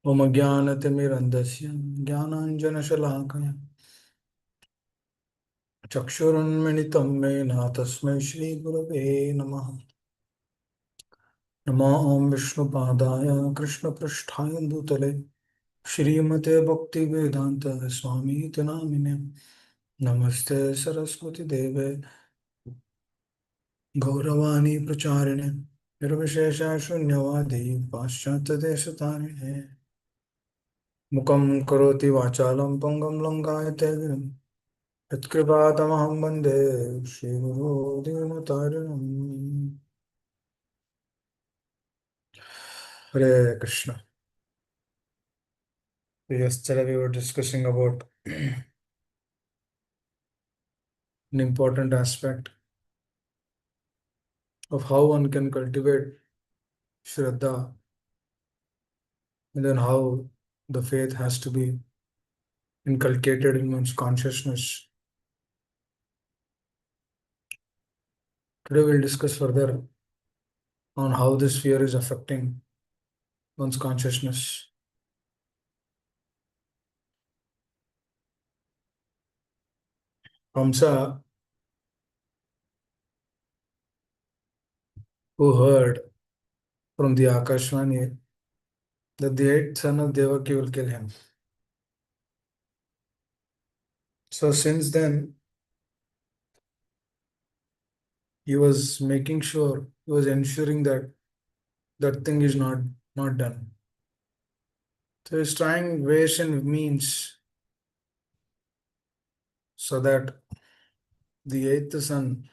मम ज्ञानतिमिरन्धस्य ज्ञानाञ्जनशलाकया चक्षुरुन्मिलितं येन तस्मै श्रीगुरवे नमः। नमो ॐ विष्णुपादाय कृष्णपृष्ठाय भूतले श्रीमते भक्तिवेदान्त स्वामीति नामिने नमस्ते सरस्वतीदेवे गौरवाणी प्रचारिणे निर्विशेषशून्यवादी पाश्चात्यदेशतारिणे मुखं करोति वाचालं पङ्गुं लङ्घयते गिरिं यत्कृपातमहं वन्दे श्रीगुरो दीनतारिणम्। Hare Krishna. Yesterday we were discussing about an important aspect of how one can cultivate Shraddha and then how the faith has to be inculcated in one's consciousness. Today we'll discuss further on how this fear is affecting one's consciousness. Kamsa, who heard from the Akashvani that the eighth son of Devaki will kill him. So since then, he was making sure, he was ensuring that that thing is not done. So he's trying ways and means so that the eighth son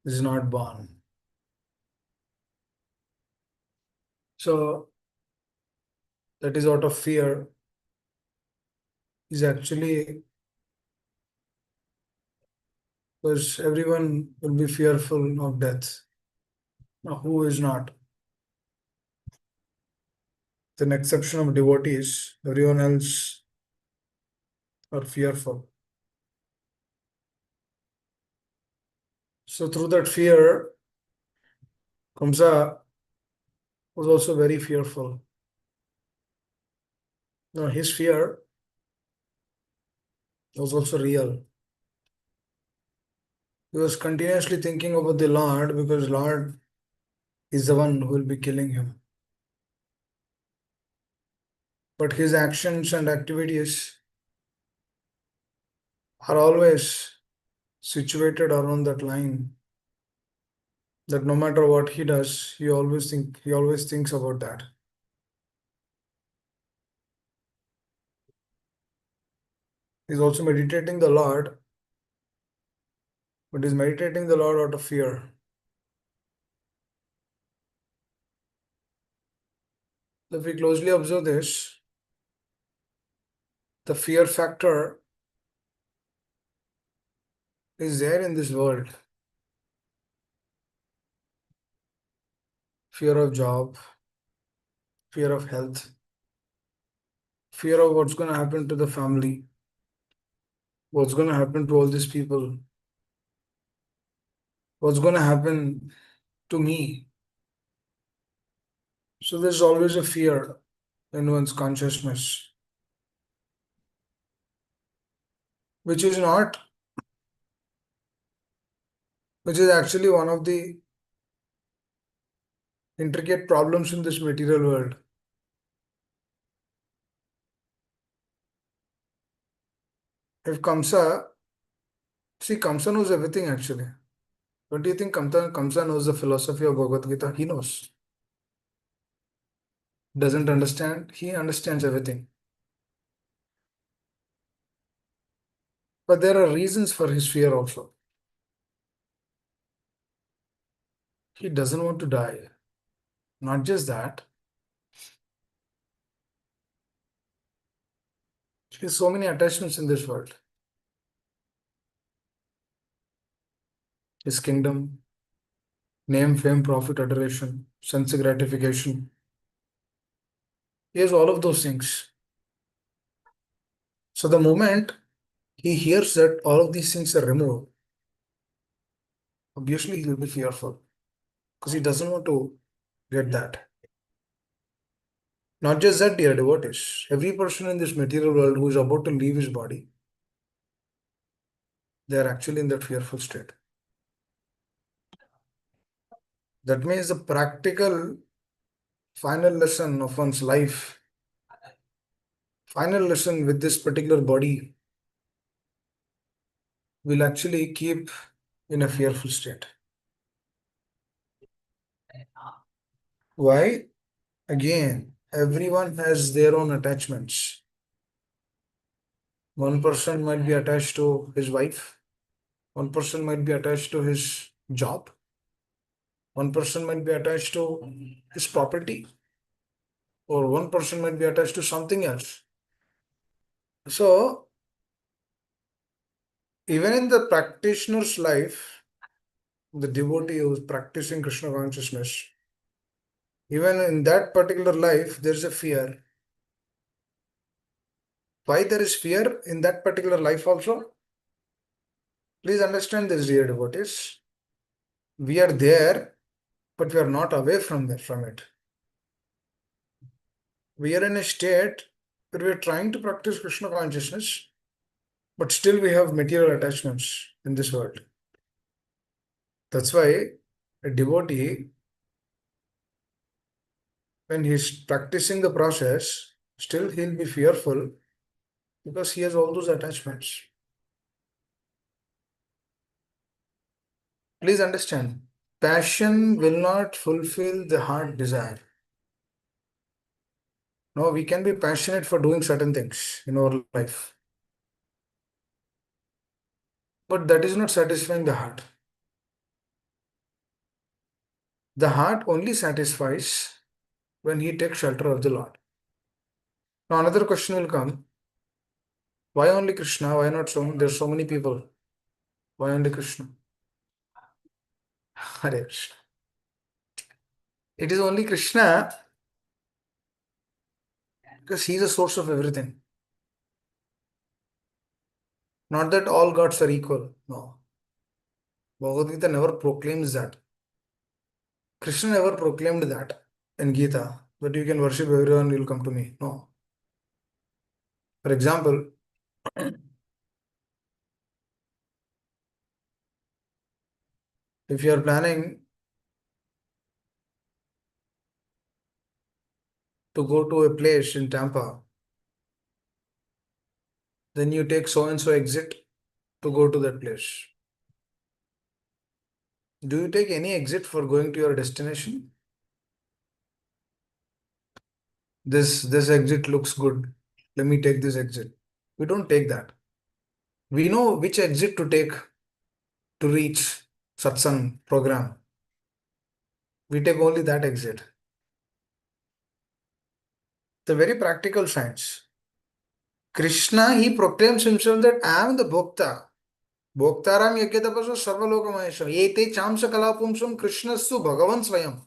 is not born. So that is out of fear. Is actually because everyone will be fearful of death. Now, who is not? With an exception of devotees, everyone else are fearful. So through that fear, Kamsa was also very fearful. Now his fear was also real. He was continuously thinking about the Lord because Lord is the one who will be killing him. But his actions and activities are always situated around that line. That no matter what he does, he always thinks about that. He's also meditating the Lord, but he's meditating the Lord out of fear. If we closely observe this, the fear factor is there in this world. Fear of job, fear of health, fear of what's going to happen to the family, what's going to happen to all these people, what's going to happen to me. So there's always a fear in one's consciousness, which is not, which is actually one of the intricate problems in this material world. If Kamsa, see, Kamsa knows everything actually. What do you think Kamsa knows the philosophy of Bhagavad Gita? He knows. Doesn't understand, he understands everything. But there are reasons for his fear also. He doesn't want to die. Not just that, he has so many attachments in this world. His kingdom, name, fame, profit, adoration, sense gratification. He has all of those things. So the moment he hears that all of these things are removed, obviously he will be fearful because he doesn't want to get that. Not just that, dear devotees, every person in this material world who is about to leave his body, they are actually in that fearful state. That means the practical final lesson of one's life, final lesson with this particular body, will actually keep in a fearful state. Why? Again, everyone has their own attachments. One person might be attached to his wife, one person might be attached to his job, one person might be attached to his property, or one person might be attached to something else. So, even in the practitioner's life, the devotee who is practicing Krishna consciousness, even in that particular life, there is a fear. Why there is fear in that particular life also? Please understand this, dear devotees. We are there, but we are not away from it. We are in a state where we are trying to practice Krishna consciousness, but still we have material attachments in this world. That's why a devotee, when he's practicing the process, still he'll be fearful because he has all those attachments. Please understand, passion will not fulfill the heart desire. No, we can be passionate for doing certain things in our life, but that is not satisfying the heart. The heart only satisfies when he takes shelter of the Lord. Now, another question will come, why only Krishna? Why not so? There's so many people. Why only Krishna? Hare Krishna. It is only Krishna because he is the source of everything. Not that all gods are equal. No. Bhagavad Gita never proclaims that. Krishna never proclaimed that in Gita, that you can worship everyone, you'll come to me. No. For example, if you are planning to go to a place in Tampa, then you take so and so exit to go to that place. Do you take any exit for going to your destination? This exit looks good. Let me take this exit. We don't take that. We know which exit to take to reach satsang program. We take only that exit. The very practical science. Krishna, he proclaims himself that I am the Bhokta. Bhoktaram yakyatapaso sarvalokamayasam. Ete chamsa kalapumsam Krishnastu Bhagavan Swayam.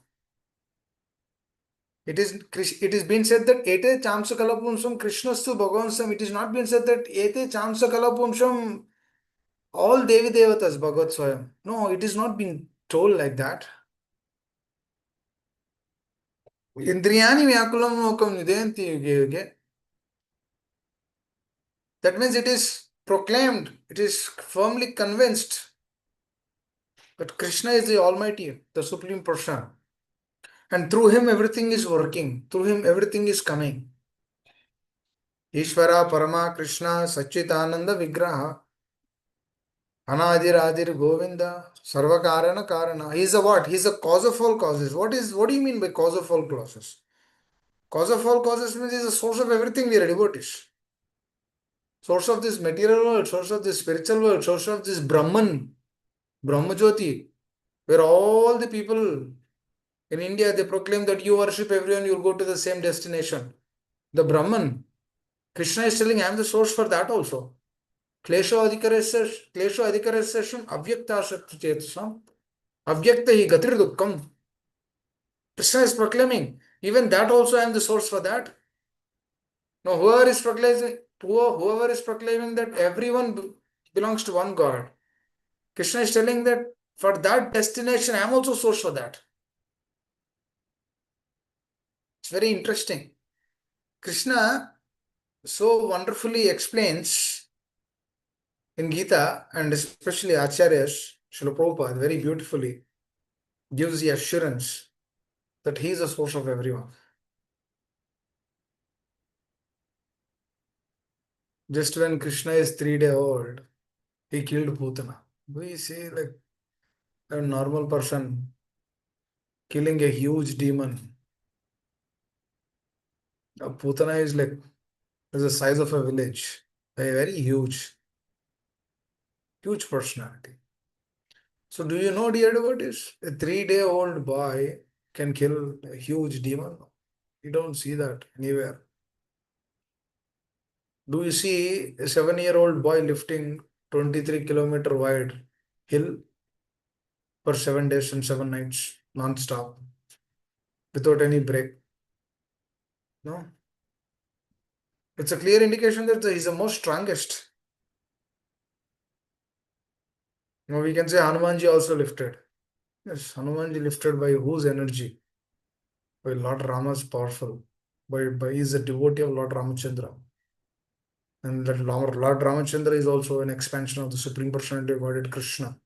It is been said that ete chamsa kalapumsam Krishnastu Bhagavan Swayam. It is not been said that ete chamsa kalapumsam all Devi Devatas Bhagavat Swayam. No, it is not been told like that. Indriyani vyakulam lokam nidayanti yuge yuge. That means it is proclaimed, it is firmly convinced that Krishna is the Almighty, the Supreme Person. And through him everything is working, through him everything is coming. Ishvara Parama Krishna Sachitananda Vigraha Anadir Adir Govinda Sarvakarana Karana. He is a what? He is a cause of all causes. What do you mean by cause of all causes? Cause of all causes means he is the source of everything we are devotees. Source of this material world, source of this spiritual world, source of this Brahman, Brahmajyoti, where all the people in India they proclaim that you worship everyone, you'll go to the same destination. The Brahman, Krishna is telling, I am the source for that also. Klesho adhikarasyam avyakta shakti chetasam avyakta hi gatir dukkam. Krishna is proclaiming, even that also I am the source for that. Now, whoever is proclaiming that everyone belongs to one God, Krishna is telling that for that destination, I am also source for that. It's very interesting. Krishna so wonderfully explains in Gita, and especially Acharyas, Srila Prabhupada, very beautifully gives the assurance that he is the source of everyone. Just when Krishna is 3 day old, he killed Putana. We see like a normal person killing a huge demon. Putana is like is the size of a village, a very huge personality. So do you know, dear devotees, a 3 day old boy can kill a huge demon? You don't see that anywhere. Do you see a 7 year old boy lifting 23 kilometer wide hill for 7 days and 7 nights non-stop without any break? No. It's a clear indication that he's the most strongest. Now we can say Hanumanji also lifted. Yes, Hanumanji lifted by whose energy? By Lord Rama's powerful. By he is a devotee of Lord Ramachandra. And that Lord Ramachandra is also an expansion of the Supreme Personality of Godhead Krishna.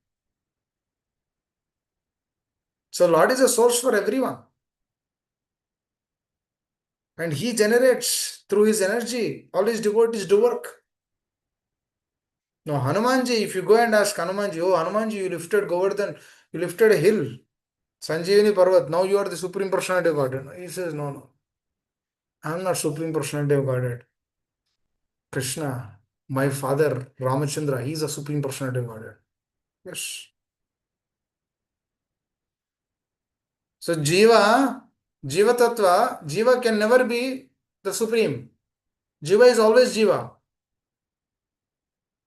So Lord is a source for everyone. And he generates through his energy. All his devotees do work. Now Hanumanji, if you go and ask Hanumanji, oh Hanumanji, you lifted Govardhan, you lifted a hill, Sanjeevani Parvat, now you are the Supreme Personality of Godhead. He says, no. I am not Supreme Personality of Godhead. Krishna, my father, Ramachandra, he is a Supreme Personality of Godhead. Yes. So Jiva Tattva, Jiva can never be the Supreme. Jiva is always Jiva.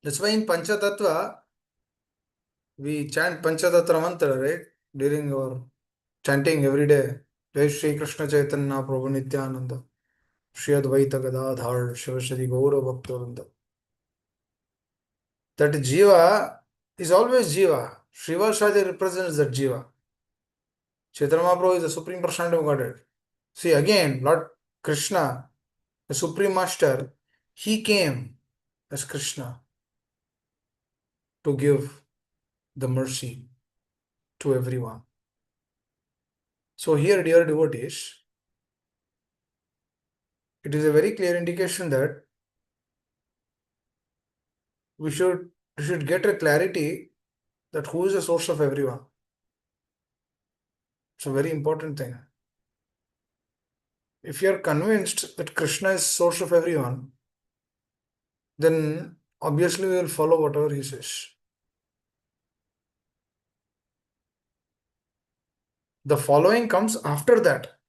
That's why in Pancha Tattva, we chant Panchatattva mantra, right? During our chanting every day. Jai Shri Krishna Chaitanya Prabhu Nityananda. Shri Advaita Gadadhar Shiva Shri Gaura Bhaktavinda. That Jiva is always Jiva. Srivasadi represents that Jiva. Chaitanya Mahaprabhu is the Supreme Personality of Godhead. See again, Lord Krishna, the Supreme Master, he came as Krishna to give the mercy to everyone. So here, dear devotees, it is a very clear indication that we should get a clarity that who is the source of everyone. It's a very important thing. If you are convinced that Krishna is source of everyone, then obviously we will follow whatever he says. The following comes after that.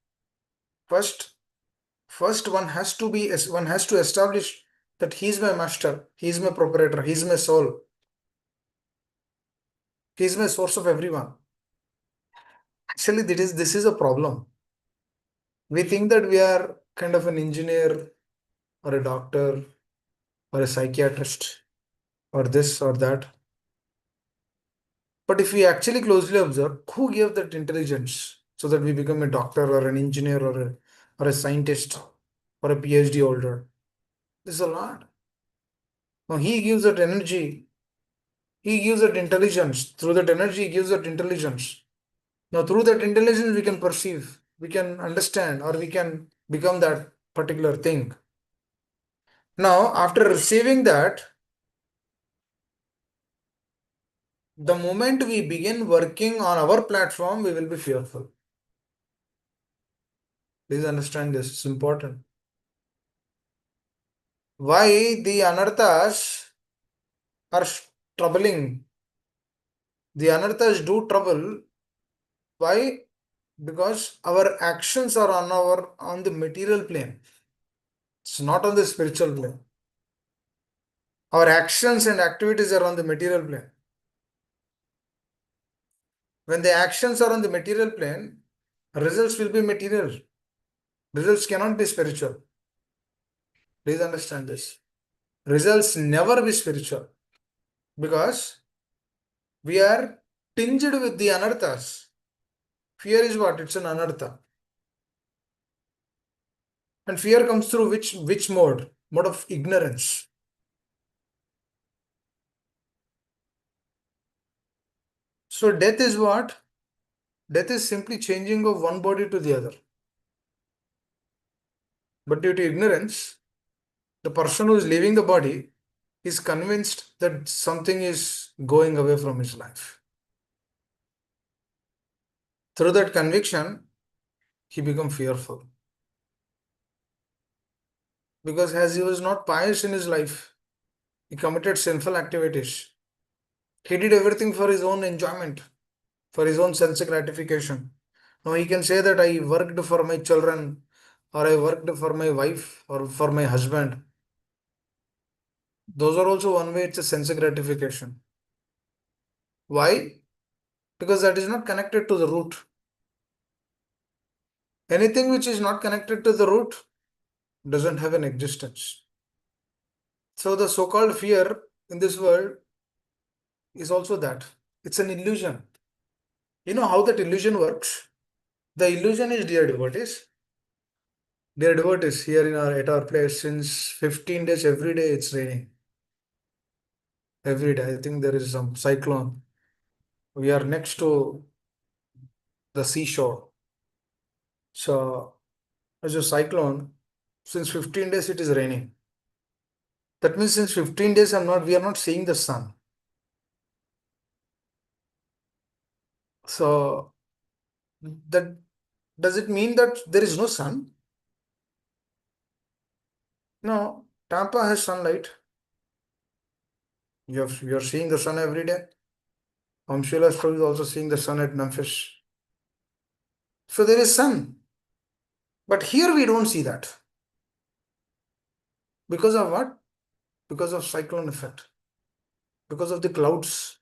First one has to establish that he is my master, he is my proprietor, he is my soul, he is my source of everyone. Actually, this is a problem. We think that we are kind of an engineer or a doctor or a psychiatrist or this or that. But if we actually closely observe, who gave that intelligence so that we become a doctor or an engineer or a scientist or a PhD holder? This is a lot. Now he gives that energy, he gives that intelligence. Through that energy, he gives that intelligence. Now through that intelligence, we can perceive, we can understand, or we can become that particular thing. Now, after receiving that, the moment we begin working on our platform, we will be fearful. Please understand this, it's important. Why the anarthas are troubling? The anarthas do trouble. Why? Because our actions are on the material plane. It's not on the spiritual plane. Our actions and activities are on the material plane. When the actions are on the material plane, results will be material. Results cannot be spiritual. Please understand this. Results never be spiritual because we are tinged with the anarthas. Fear is what? It's an anartha. And fear comes through which mode? Mode of ignorance. So death is what? Death is simply changing of one body to the other. But due to ignorance, the person who is leaving the body is convinced that something is going away from his life. Through that conviction, he becomes fearful. Because as he was not pious in his life, he committed sinful activities. He did everything for his own enjoyment, for his own sense gratification. Now he can say that I worked for my children, or I worked for my wife, or for my husband. Those are also one way, it's a sense gratification. Why? Because that is not connected to the root. Anything which is not connected to the root doesn't have an existence. So the so-called fear in this world is also that. It's an illusion. You know how that illusion works? The illusion is, dear devotees, here in at our place, since 15 days, every day it's raining. Every day. I think there is some cyclone. We are next to the seashore. So, as a cyclone, since 15 days it is raining. That means since 15 days we are not seeing the sun. So, that does it mean that there is no sun? No, Tampa has sunlight. You're seeing the sun every day. Amshila is also seeing the sun at Memphis. So there is sun. But here we don't see that. Because of what? Because of cyclone effect. Because of the clouds.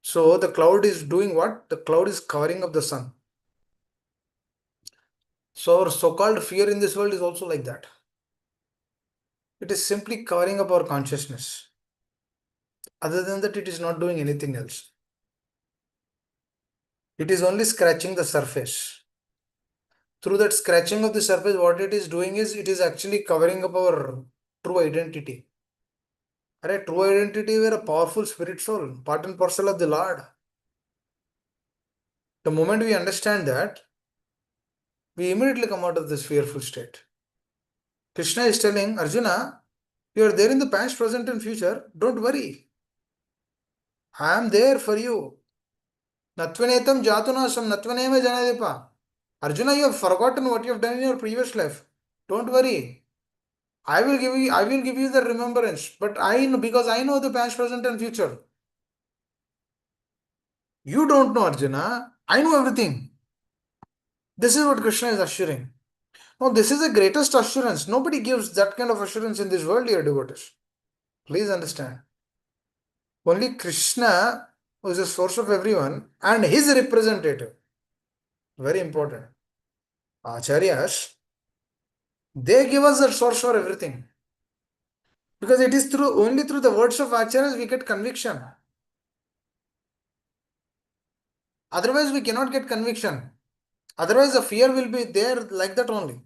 So the cloud is doing what? The cloud is covering up the sun. So our so-called fear in this world is also like that. It is simply covering up our consciousness. Other than that, it is not doing anything else. It is only scratching the surface. Through that scratching of the surface, what it is doing is it is actually covering up our true identity. True identity, we are a powerful spirit soul, part and parcel of the Lord. The moment we understand that, we immediately come out of this fearful state. Krishna is telling Arjuna, you are there in the past, present, and future. Don't worry. I am there for you. Natvanetam jatunasam natvaneva janadepa. Arjuna, you have forgotten what you have done in your previous life. Don't worry. I will give you the remembrance. But I know, because I know the past, present, and future. You don't know, Arjuna. I know everything. This is what Krishna is assuring. Now, this is the greatest assurance. Nobody gives that kind of assurance in this world, dear devotees. Please understand. Only Krishna, who is the source of everyone, and his representative. Very important. Acharyas, they give us the source for everything. Because it is only through the words of Acharyas we get conviction. Otherwise, we cannot get conviction. Otherwise, the fear will be there like that only.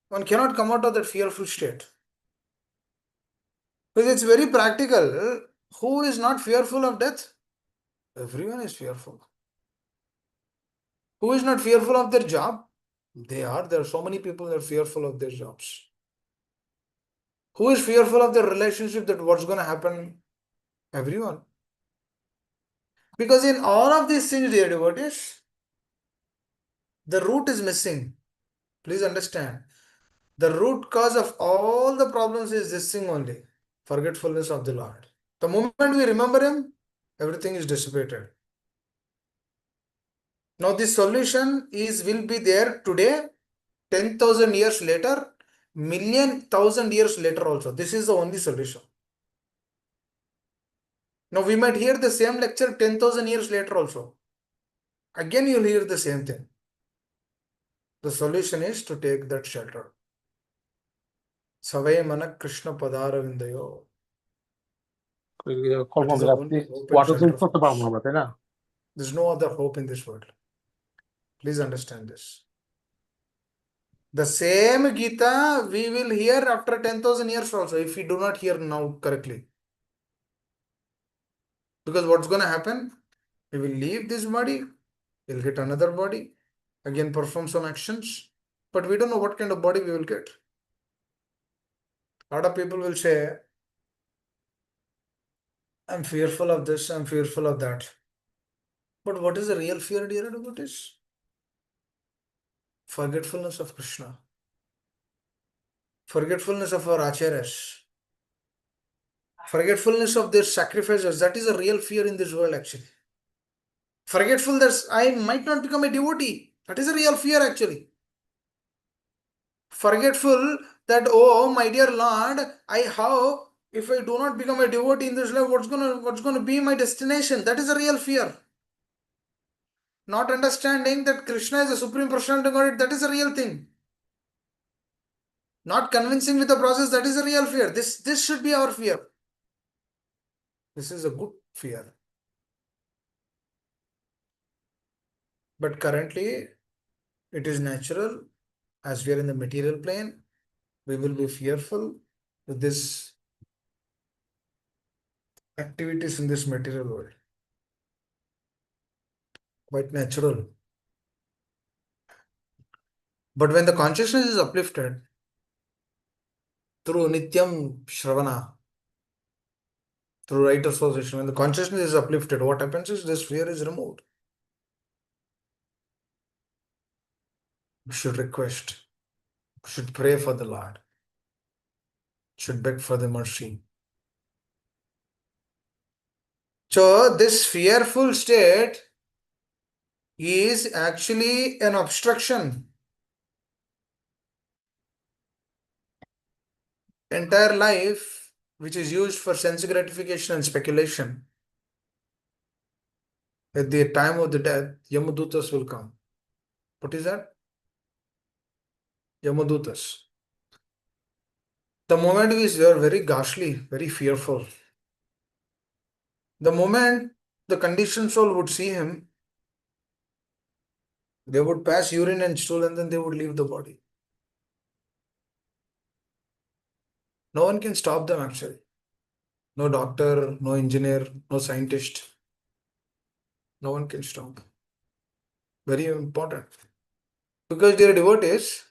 One cannot come out of that fearful state. Because it's very practical. Who is not fearful of death? Everyone is fearful. Who is not fearful of their job? They are. There are so many people that are fearful of their jobs. Who is fearful of their relationship, that what's going to happen? Everyone. Because in all of these things, dear devotees, the root is missing. Please understand. The root cause of all the problems is this thing only. Forgetfulness of the Lord. The moment we remember Him, everything is dissipated. Now this solution will be there today, 10,000 years later, million, thousand years later also. This is the only solution. Now we might hear the same lecture 10,000 years later also. Again you'll hear the same thing. The solution is to take that shelter. Savay Mana Krishna Padara Vindayo. That is the only hope and shelter for us. There's no other hope in this world. Please understand this. The same Gita we will hear after 10,000 years also if we do not hear now correctly. Because what's going to happen? We will leave this body, we'll get another body, again perform some actions, but we don't know what kind of body we will get. A lot of people will say, I'm fearful of this, I'm fearful of that. But what is the real fear, dear devotees? Forgetfulness of Krishna, forgetfulness of our acharyas, forgetfulness of their sacrifices. That is a real fear in this world, actually. Forgetful that I might not become a devotee. That is a real fear, actually. Forgetful that, oh, my dear Lord, if I do not become a devotee in this life, what's gonna be my destination? That is a real fear. Not understanding that Krishna is the supreme personality of God, that is a real thing. Not convincing with the process, that is a real fear. This should be our fear. This is a good fear. But currently, it is natural. As we are in the material plane, we will be fearful with this activities in this material world. Quite natural. But when the consciousness is uplifted through Nityam Shravana, through right association, when the consciousness is uplifted, what happens is this fear is removed. We should request, we should pray for the Lord, should beg for the mercy. So, this fearful state is actually an obstruction. Entire life, which is used for sense gratification and speculation, at the time of the death, Yamadutas will come. What is that? Yamadutas. The moment they are very ghastly, very fearful. The moment the conditioned soul would see him, they would pass urine and stool and then they would leave the body. No one can stop them actually. No doctor, no engineer, no scientist. No one can stop. Very important. Because dear devotees,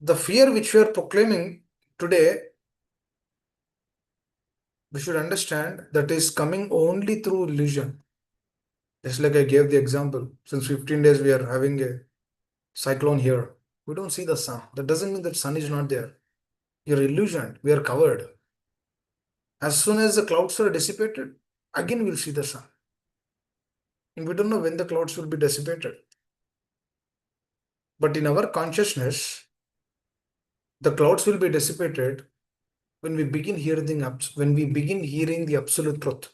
the fear which we are proclaiming today, we should understand that is coming only through illusion. Just like I gave the example, since 15 days we are having a cyclone here. We don't see the sun. That doesn't mean that sun is not there. You're illusioned. We are covered. As soon as the clouds are dissipated, again we'll see the sun. And we don't know when the clouds will be dissipated. But in our consciousness, the clouds will be dissipated when we begin hearing the absolute truth.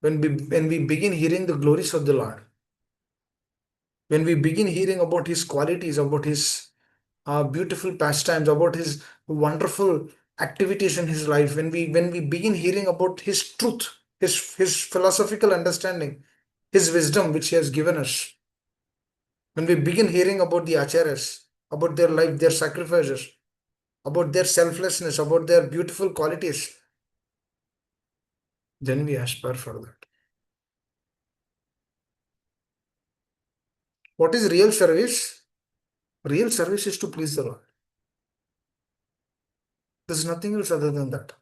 When we begin hearing the glories of the Lord. When we begin hearing about his qualities, about his beautiful pastimes, about his wonderful activities in his life, when we begin hearing about his truth, his philosophical understanding, his wisdom which he has given us, when we begin hearing about the acharyas, about their life, their sacrifices, about their selflessness, about their beautiful qualities, then we aspire for that. What is real service? Real service is to please the Lord. There's nothing else other than that.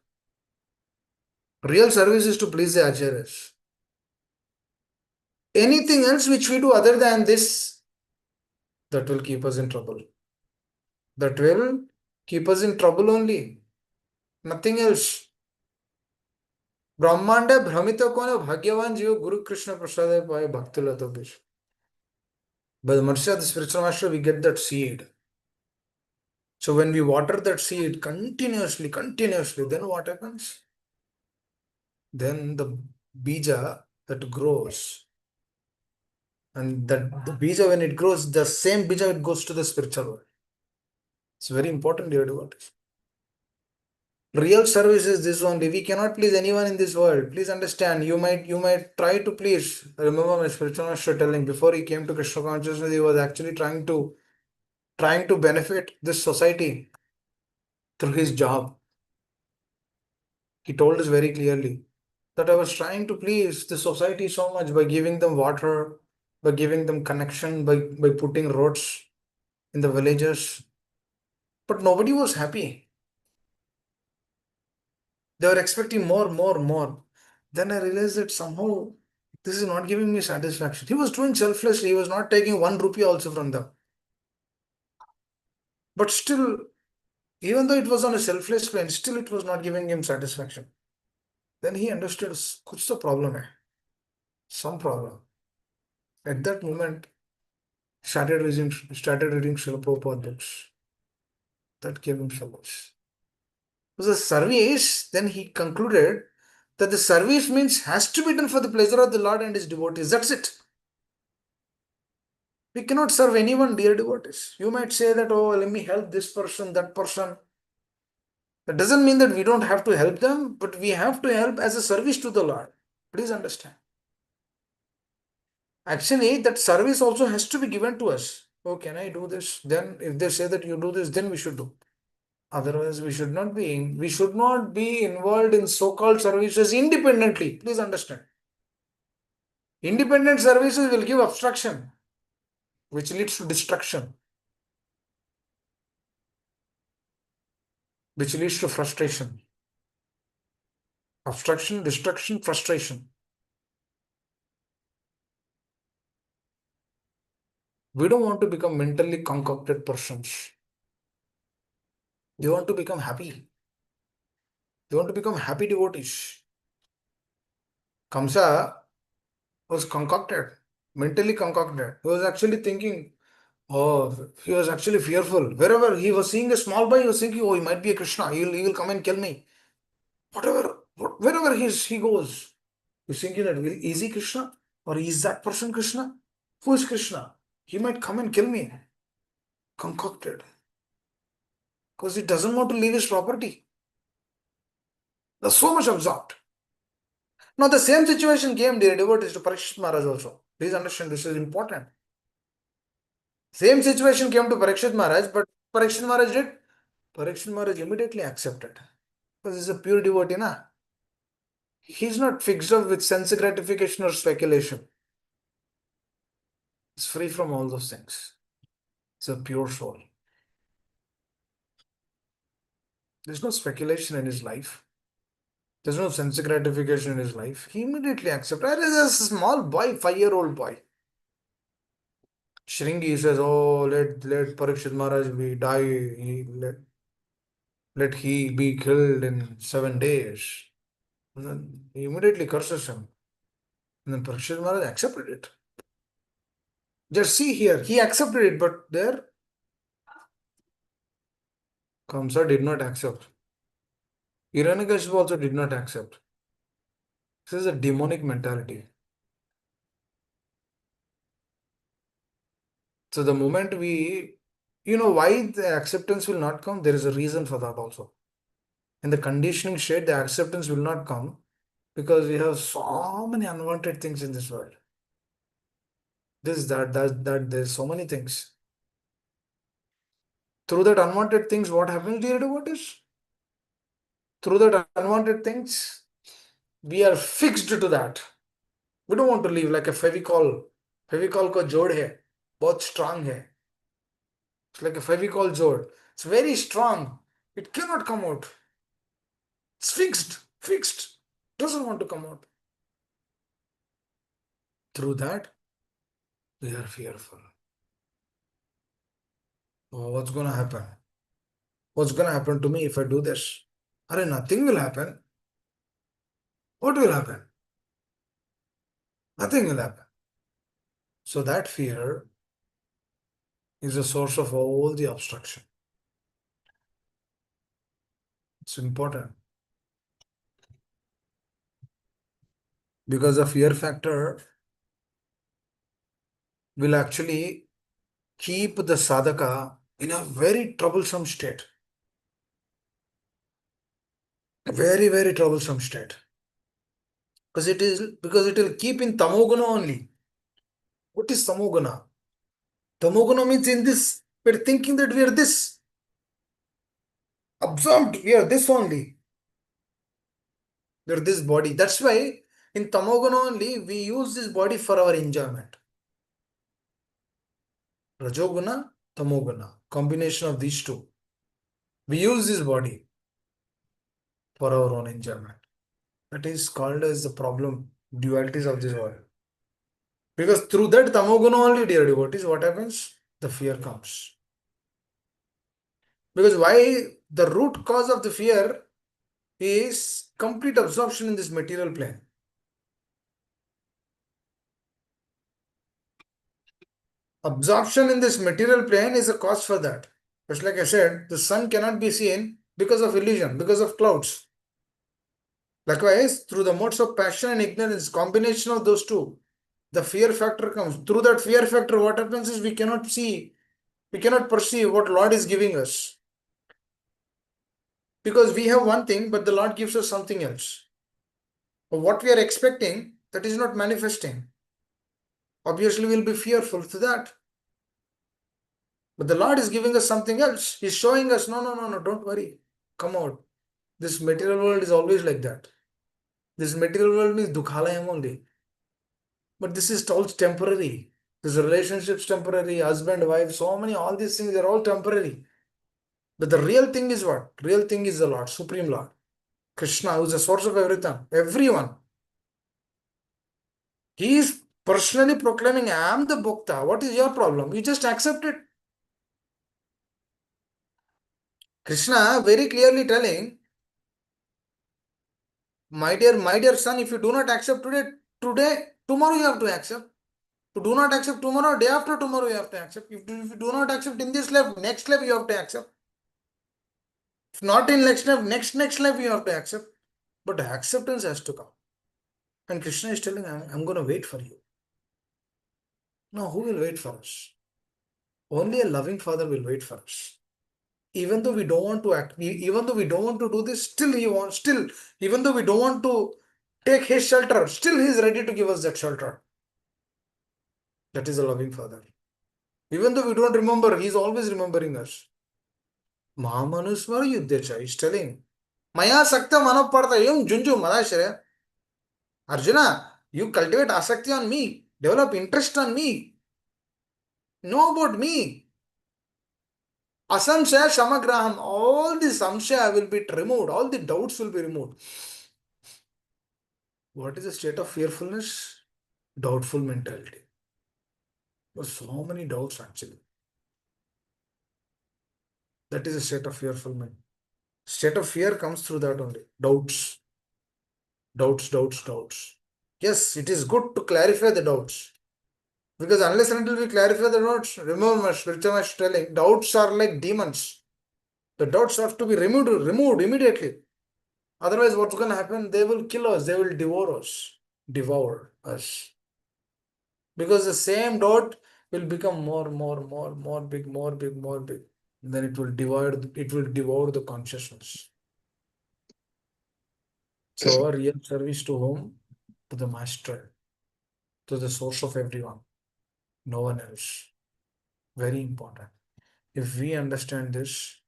Real service is to please the acharyas. Anything else which we do other than this, that will keep us in trouble. That will keep us in trouble only. Nothing else. ब्रह्मांड भ्रमित कौन भाग्यवान जीव Guru Krishna प्रसाद पाए भक्ति लतो बिश. By the mercy of the spiritual master, we get that seed. So when we water that seed continuously, then what happens? Then the bija that grows, and that the bija, when it grows, the same bija, it goes to the spiritual world. It's very important, dear devotees. Real service is this only. We cannot please anyone in this world. Please understand. You might try to please. I remember my spiritual master telling before he came to Krishna consciousness, he was actually trying to benefit this society through his job. He told us very clearly that I was trying to please the society so much by giving them water, by giving them connection, by putting roads in the villages. But nobody was happy. They were expecting more, more, more. Then I realized that somehow this is not giving me satisfaction. He was doing selflessly, he was not taking 1 rupee also from them. But still, even though it was on a selfless plan, still it was not giving him satisfaction. Then he understood, kuch to problem hai, some problem. At that moment, started reading Srila Prabhupada books. That gave him solace. It was a service, then he concluded that the service means has to be done for the pleasure of the Lord and his devotees. That's it. We cannot serve anyone, dear devotees. You might say that, oh, let me help this person, that person. That doesn't mean that we don't have to help them, but we have to help as a service to the Lord. Please understand. Actually, that service also has to be given to us. Oh, can I do this? Then, if they say that you do this, then we should do. Otherwise, we should not be involved in so-called services independently. Please understand. Independent services will give obstruction, which leads to destruction, which leads to frustration. Obstruction, destruction, frustration. We don't want to become mentally concocted persons. We want to become happy. We want to become happy devotees. Kamsa was concocted, mentally concocted. He was actually thinking, oh, he was actually fearful. Wherever he was seeing a small boy, he was thinking, oh, he might be a Krishna. He will come and kill me. Wherever he goes, he's thinking that, is he Krishna? Or is that person Krishna? Who is Krishna? He might come and kill me. Concocted. Because he doesn't want to leave his property. They're so much absorbed. Now, the same situation came, dear devotees, to Parikshit Maharaj also. Please understand, this is important. Same situation came to Parikshit Maharaj, but Parikshit Maharaj did. Parikshit Maharaj immediately accepted. Because he's a pure devotee, na? He's not fixed up with sense gratification or speculation. He's free from all those things. It's a pure soul. There's no speculation in his life. There's no sense gratification in his life. He immediately accepted. There's a small boy, 5-year-old boy. Shringi says, oh, let Parikshit Maharaj be die. Let he be killed in 7 days. And then he immediately curses him. And then Parikshit Maharaj accepted it. Just see here, he accepted it, but there Kamsa did not accept. Hiranyakashipu also did not accept. This is a demonic mentality. So the moment why the acceptance will not come, there is a reason for that also. In the conditioning state, the acceptance will not come because we have so many unwanted things in this world. This, that, there's so many things. Through that unwanted things, what happens, dear devotees? Through that unwanted things, we are fixed to that. We don't want to live like a Fevicol. Fevicol ko jod hai, bahut strong hai. It's like a Fevicol jod. It's very strong. It cannot come out. It's fixed. Doesn't want to come out. Through that, we are fearful. Oh, what's going to happen? What's going to happen to me if I do this? Nothing will happen. What will happen? Nothing will happen. So that fear is the source of all the obstruction. It's important. Because the fear factor will actually keep the sadhaka in a very troublesome state. Very, very troublesome state. Because it will keep in tamoguna only. What is tamoguna? Tamoguna means in this, we're thinking that we are this. Absorbed, we are this only. We are this body. That's why in tamoguna only we use this body for our enjoyment. Rajoguna, tamoguna. Combination of these two. We use this body for our own enjoyment. That is called as the problem, dualities of this world. Because through that tamoguna only, dear devotees, what happens? The fear comes. Because why? The root cause of the fear is complete absorption in this material plane. Absorption in this material plane is a cause for that. Just like I said, the sun cannot be seen because of illusion, because of clouds. Likewise, through the modes of passion and ignorance, combination of those two, the fear factor comes. Through that fear factor, what happens is we cannot see, we cannot perceive what Lord is giving us. Because we have one thing, but the Lord gives us something else. But what we are expecting, that is not manifesting. Obviously, we'll be fearful to that. But the Lord is giving us something else. He's showing us, no, no, no, no, don't worry. Come out. This material world is always like that. This material world means dukhalayam only. But this is all temporary. This relationship's temporary, husband, wife, so many, all these things are all temporary. But the real thing is what? Real thing is the Lord, Supreme Lord. Krishna, who is the source of everything, everyone. He is personally proclaiming, I am the Bhokta. What is your problem? You just accept it. Krishna very clearly telling, my dear son, if you do not accept today, tomorrow you have to accept. You do not accept tomorrow, day after tomorrow you have to accept. If you do not accept in this life, next life you have to accept. If not in next life, next life you have to accept. But acceptance has to come. And Krishna is telling, I'm going to wait for you. No, who will wait for us? Only a loving father will wait for us. Even though we don't want to act, even though we don't want to do this, even though we don't want to take his shelter, still he is ready to give us that shelter. That is a loving father. Even though we don't remember, he is always remembering us. Mahamanuswara Yuddhacha is telling, Maya Sakta Manapartha Yung Junju Madashya. Arjuna, you cultivate asakti on me, develop interest on me, know about me. Asamshaya Shamagraham, all the samshaya will be removed, all the doubts will be removed. What is the state of fearfulness? Doubtful mentality. There's so many doubts actually. That is a state of fearful mind. State of fear comes through that only. Doubts. Doubts, doubts, doubts. Yes, it is good to clarify the doubts. Because unless and until we clarify the doubts, remember my spiritual master telling, doubts are like demons. The doubts have to be removed immediately. Otherwise, what's going to happen? They will kill us. They will devour us. Devour us. Because the same doubt will become more big, more big, more big. Then it will devour the consciousness. So our real service to whom? To the master, to the source of everyone, no one else. Very important. If we understand this,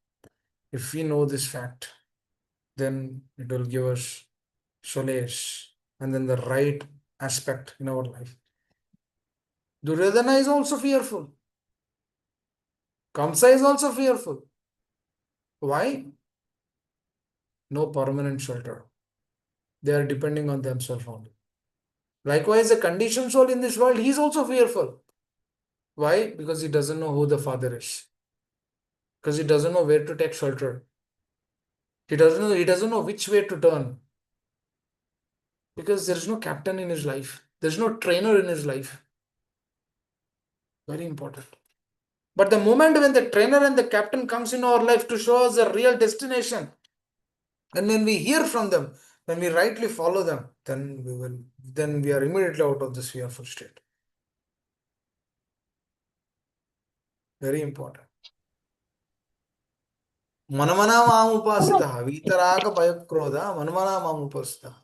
if we know this fact, then it will give us solace and then the right aspect in our life. Duryodhana is also fearful. Kamsa is also fearful. Why? No permanent shelter. They are depending on themselves only. Likewise, the conditioned soul in this world, he is also fearful. Why? Because he doesn't know who the father is. Because he doesn't know where to take shelter. He doesn't know which way to turn. Because there is no captain in his life. There is no trainer in his life. Very important. But the moment when the trainer and the captain comes in our life to show us a real destination, and when we hear from them, when we rightly follow them, then we are immediately out of this fearful state. Very important. मनमना मामुपासितः वीतराग भयक्रोध मनमना मामुपासितः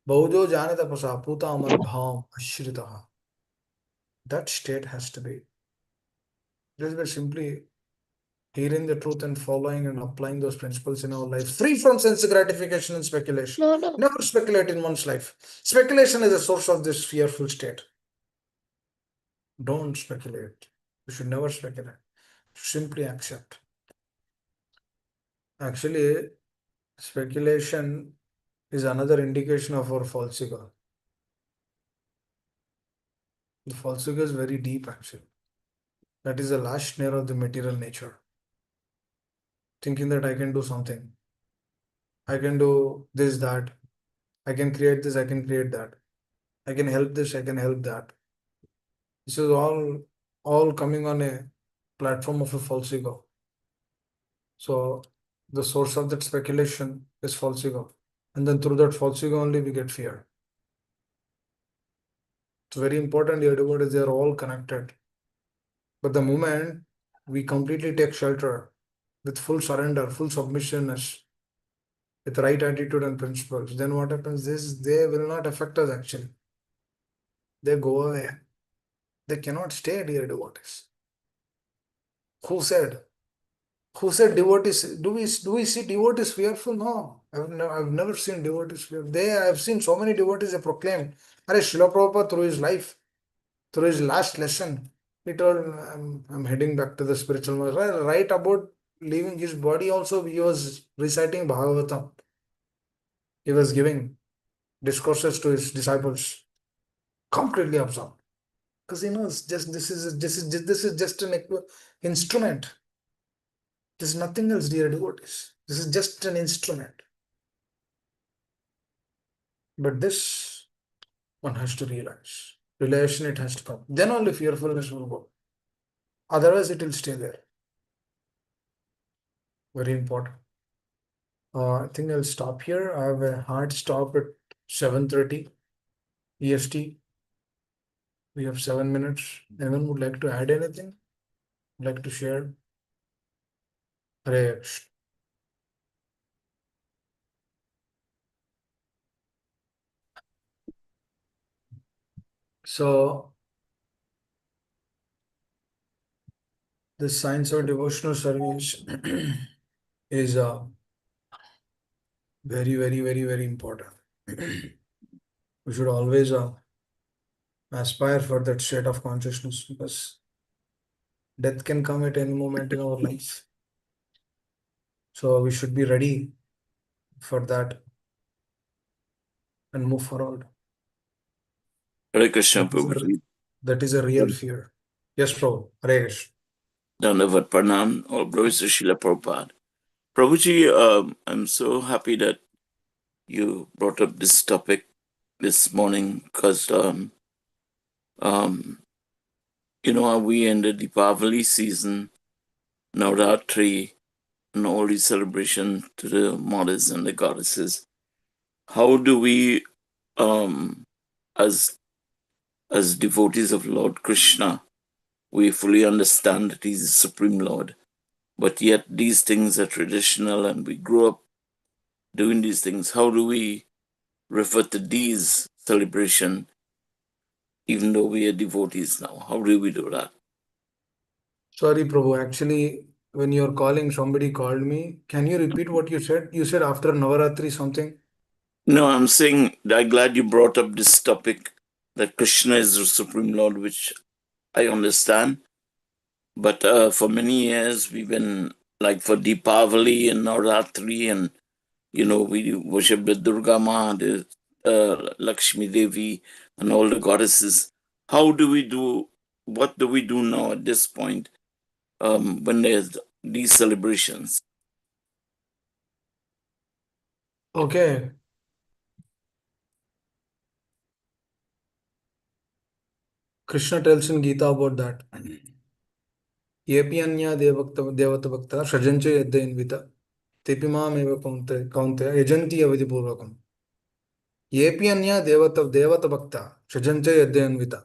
बहुजो जाने तपसा पूता मद्भावम् आश्रितः. That state has to be just by simply hearing the truth and following and applying those principles in our life, free from sense gratification and speculation. No, no. Never speculate in one's life. Speculation is the source of this fearful state. Don't speculate. You should never speculate. Simply accept. Actually, speculation is another indication of our false ego. The false ego is very deep, actually. That is the last snare of the material nature. Thinking that I can do something. I can do this, that. I can create this, I can create that. I can help this, I can help that. This is all coming on a platform of a false ego. So the source of that speculation is false ego. And then through that false ego only we get fear. It's very important here about is they are all connected. But the moment we completely take shelter with full surrender, full submissionness, with right attitude and principles, then what happens is they will not affect us actually. They go away. They cannot stay, dear devotees. Who said? Who said devotees? Do we see devotees fearful? No. I've never seen devotees fearful. I've seen so many devotees they proclaimed. Are Srila Prabhupada through his life, through his last lesson, he told, I'm heading back to the spiritual world. Right about leaving his body also, he was reciting Bhagavatam. He was giving discourses to his disciples, completely absorbed. Because he knows this is just an instrument. This is nothing else, dear devotees. This is just an instrument. But this one has to realize. Realization it has to come. Then only fearfulness will go. Otherwise, it will stay there. Very important. I think I'll stop here. I have a hard stop at 7:30 EST. We have 7 minutes. Anyone would like to add anything? Like to share? Hare Krishna. So, the science of devotional service is very, very, very, very important. We should always aspire for that state of consciousness because death can come at any moment in our life. So we should be ready for that and move forward. Hare Krishna, That is a, Prabhuji. that is a real fear. Yes, Prabhu. Hare Krishna. Dandavat Pranam, or glories to Srila Prabhupada. Prabhuji, I'm so happy that you brought up this topic this morning because, we ended the Deepavali season, Navratri, and all the celebration to the mothers and the goddesses. How do we, as devotees of Lord Krishna, we fully understand that he's the Supreme Lord, but yet these things are traditional and we grew up doing these things. How do we refer to these celebration even though we are devotees now? How do we do that? Sorry, Prabhu. Actually, when you're calling, somebody called me. Can you repeat what you said? You said after Navaratri something? No, I'm saying I'm glad you brought up this topic that Krishna is the Supreme Lord, which I understand. But for many years, we've been like for Deepavali and Navratri, and we worship the Durga Ma, the Lakshmi Devi, and all the goddesses. How do we do? What do we do now at this point when there's these celebrations? Okay. Krishna tells in Gita about that. Yepi anya devata bhakta sajancha yadda invita tepi maam eva kaunte yajanti avidi purvakam. Yepi anya devata bhakta sajancha yadda invita.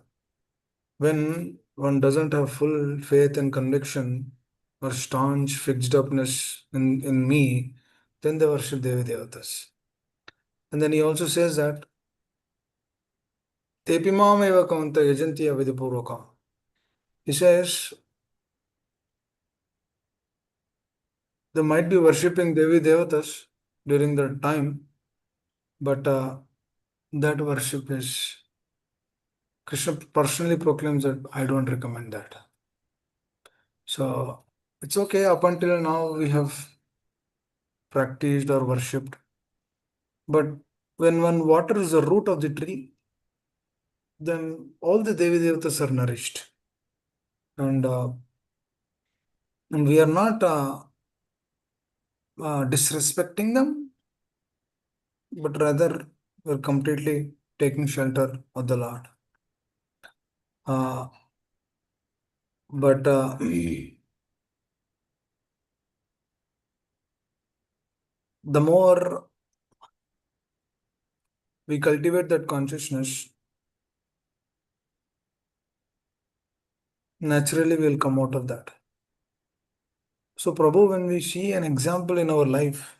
When one doesn't have full faith and conviction or staunch fixed upness in me, then they worship Devi Devatas. And then he also says that Tepimam eva kavanta yajanti avidipurvakam. He says they might be worshipping Devi Devatas during that time, but that worship is Krishna personally proclaims that I don't recommend that. So it's okay up until now we have practiced or worshipped. But when one waters the root of the tree, then all the Devi Devatas are nourished. And we are not disrespecting them, but rather we're completely taking shelter of the Lord. Uh, but the more we cultivate that consciousness, naturally we'll come out of that. So, Prabhu, when we see an example in our life,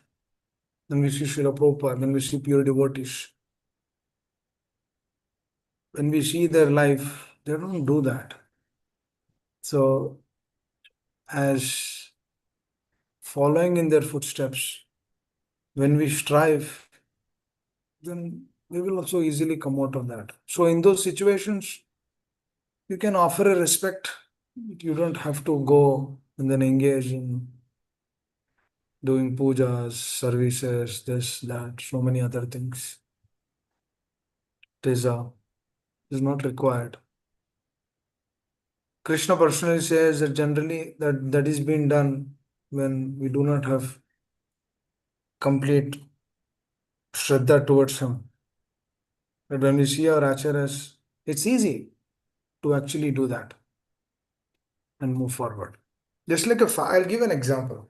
when we see Srila Prabhupada, when we see pure devotees, when we see their life, they don't do that. So, as following in their footsteps, when we strive, then we will also easily come out of that. So, in those situations, you can offer a respect. You don't have to go and then engage in doing pujas, services, this, that, so many other things. It is not required. Krishna personally says that generally that is being done when we do not have complete shraddha towards him. But when we see our acharyas, it's easy to actually do that and move forward. Just like I'll give an example.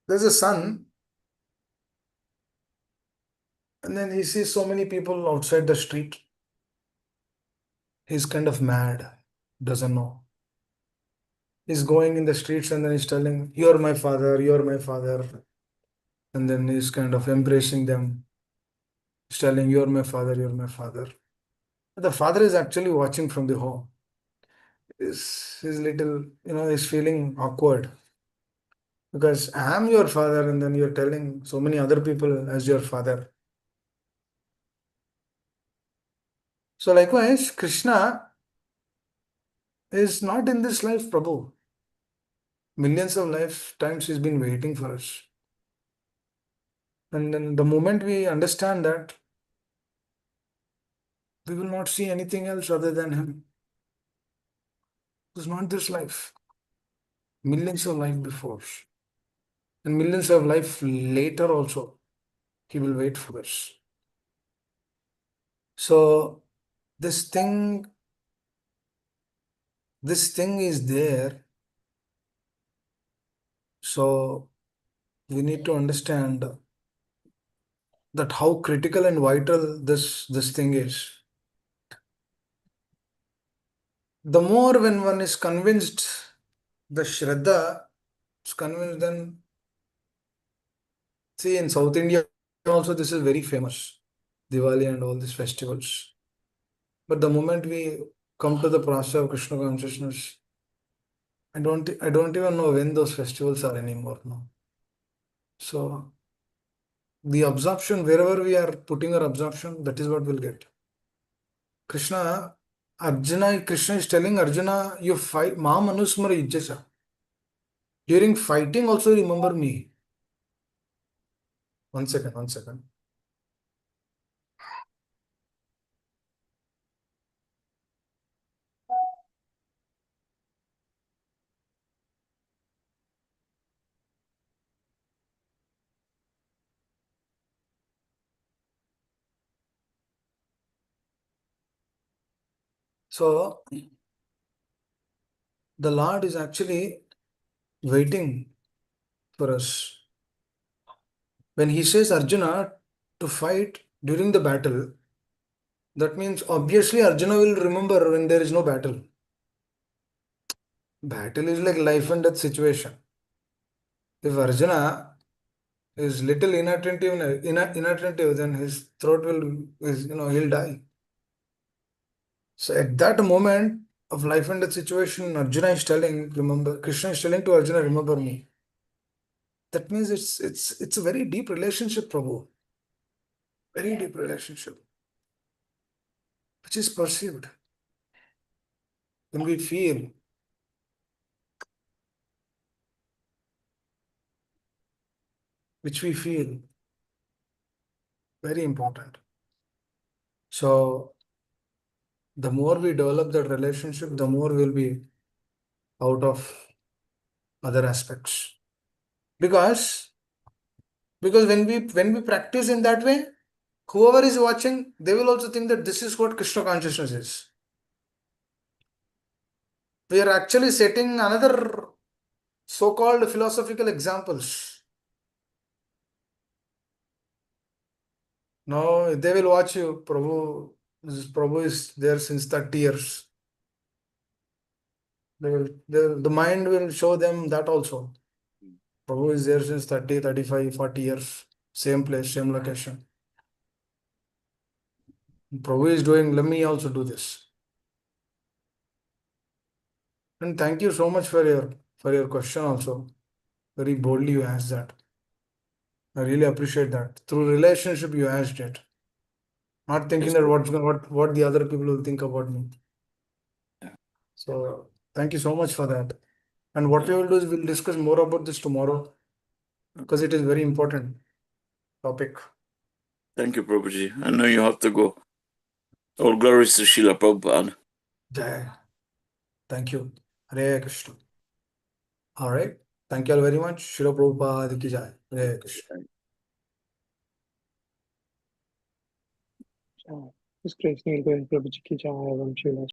There's a son, and then he sees so many people outside the street. He's kind of mad, doesn't know. He's going in the streets and then he's telling, "You're my father, you're my father." And then he's kind of embracing them. He's telling, "You're my father, you're my father." The father is actually watching from the home. Is little, is feeling awkward because I am your father, and then you're telling so many other people as your father. So likewise, Krishna is not in this life, Prabhu. Millions of lifetimes he's been waiting for us. And then the moment we understand that, we will not see anything else other than him. It's not this life. Millions of life before. And millions of life later also. He will wait for us. So this thing is there. So we need to understand that how critical and vital this thing is. The more when one is convinced, the Shraddha is convinced, then see in South India also this is very famous. Diwali and all these festivals. But the moment we come to the process of Krishna consciousness, I don't even know when those festivals are anymore now. So the absorption, wherever we are putting our absorption, that is what we'll get. Krishna is telling Arjuna, you fight, Ma Manusmara Yujjasa. During fighting, also remember me. One second, one second. So the Lord is actually waiting for us. When he says Arjuna to fight during the battle, that means obviously Arjuna will remember when there is no battle. Battle is like life and death situation. If Arjuna is little inattentive, then his throat he'll die. So at that moment of life and death situation, Arjuna is telling, remember, Krishna is telling to Arjuna, remember me. That means it's a very deep relationship, Prabhu. Very deep relationship, which is perceived when we feel, which we feel very important. So the more we develop that relationship, the more we'll be out of other aspects. Because when we practice in that way, whoever is watching, they will also think that this is what Krishna consciousness is. We are actually setting another so-called philosophical examples. Now they will watch you. Prabhu is there since 30 years. The mind will show them that also. Prabhu is there since 30, 35, 40 years. Same place, same location. Prabhu is doing, let me also do this. And thank you so much for your question also. Very boldly you asked that. I really appreciate that. Through relationship you asked it. Not thinking Yes, that Prabhu. what the other people will think about me. Yeah. So thank you so much for that. And what we will do is we'll discuss more about this tomorrow because it is very important topic. Thank you, Prabhuji. I know you have to go. All glories to Srila Prabhupada. Jai. Thank you. Hare Krishna. All right. Thank you all very much. Shri Prabhupada ki jai. Hare Krishna. इस कृष्ण को प्रभु जी की जय एवं श्री